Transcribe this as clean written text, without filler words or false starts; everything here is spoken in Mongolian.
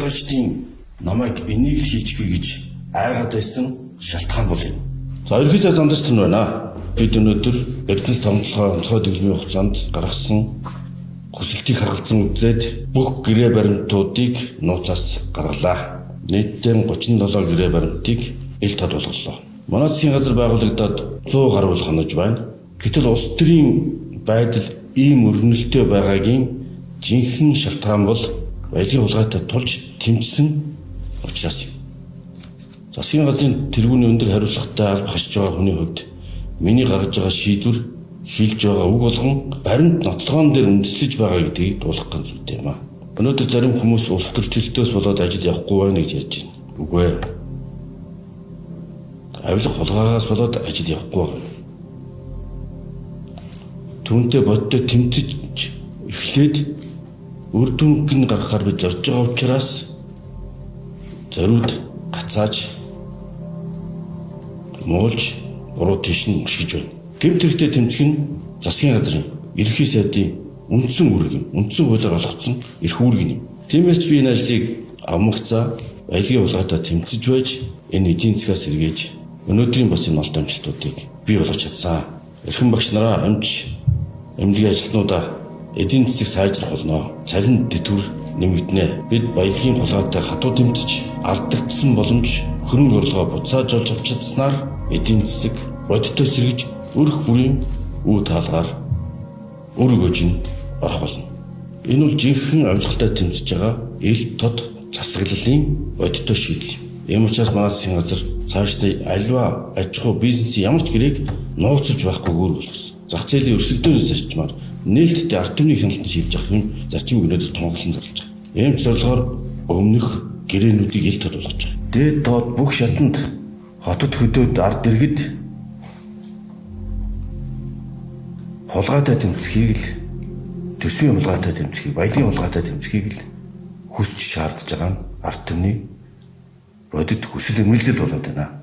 болгочдын намайг энийг л хийчихвэ гэж айгаад байсан шалтгаан бол юм. За ерхий сайд замдарч тань байна. Бид өнөөдөр Эрдэнэс томдлогоо онцгой дэглэмийн хугацаанд гаргасан хүсэлтийг харгалзан үзээд бүх гэрээ баримтуудыг нууцаас гаргалаа. Нийтдээ 37 гэрээ баримтыг ил тод болголоо. Манай засгийн газар байгуулагдаад 100 гаруй хонож байна. Гэтэл улс төрийн байдал ийм өрнөлтөй байгаагийн жинхэнэ шалтгаан бол баялагын хулгайтай тулж тэмцсэн учраас юм. Засгийн газрын тэргүүний өндөр хариуцлагатай алба хашиж байгаа хүний хувьд миний гаргаж байгаа шийдвэр хэлж байгаа үг болгон баримт нотлогоон дээр үндэслэж байгаа гэдгийг дуулах ганц зүйтэй юм аа. Өнөөдөр зарим хүмүүс улс төрчлөлтөөс болоод ажил явахгүй байна гэж ярьж байна. Үгүй ээ. Авилга хулгайгаас болоод ажил явахгүй байна. Түүнтэй бодтой тэмцэж эхлээд үр дүнг гаргахаар бид зорж байгаа учраас зориуд гацааж муулж буруу тийш нь өшгөж байна. Гэмт хэрэгтэй тэмцэх нь засгийн газрын ерхий сайдын үндсэн үүрэг юм. Үндсэн хуулиар олгогдсон эрх үүрэг юм. Тиймээс би энэ ажлыг амгацаа баялагын хулгайтай тэмцэж байж энэ эдийн засгаас сэргээж өнөөдрийн бас энэ олд амжилтуудыг бий болгож чадсан. Эрхэм багш нараа амж эмнэлгийн ажилтнуудаа эдийн засгийг сайжрах болно. Цалин дэтгэвэр нэмэгдэнэ. Бид баялагын хулгайтай хатуу тэмцэж алдагдсан боломж хөрөнгө орлогоо буцааж олж авч чадсанаар эдийн засаг бодиттой сэргэж өрх бүрийн үе таалгаар үр өгөөж нь орох болно. Энэ бол жинхэнэ авилгалтай тэмцэж байгаа ил тод засаглалын бодиттой шийдэл юм. Ийм учраас манай засгийн газар цаашдаа альва аж ахуй бизнесийн ямар ч гэрээг нууцлж байхгүйгээр болгосон. Зах зээлийн өрсөлдөөнөөс зарчмаар нээлттэй ард түмний хяналтанд шийдэж авах юм зарчмыг өнөөдөр тунхаглан зарлж байгаа. Ийм ч зорилгоор өмнөх гэрээнүүдийг ил тод болгож байгаа. Дээд доод бүх шатанд хотод хөдөөд ард иргэд хулгайтай тэмцэхийг л төсвийн хулгайтай тэмцэхийг, баялагын хулгайтай тэмцэхийг л хүсч шаардж байгаа нь ард түмний бодит хүсэл эрмэлзэл болоод байна.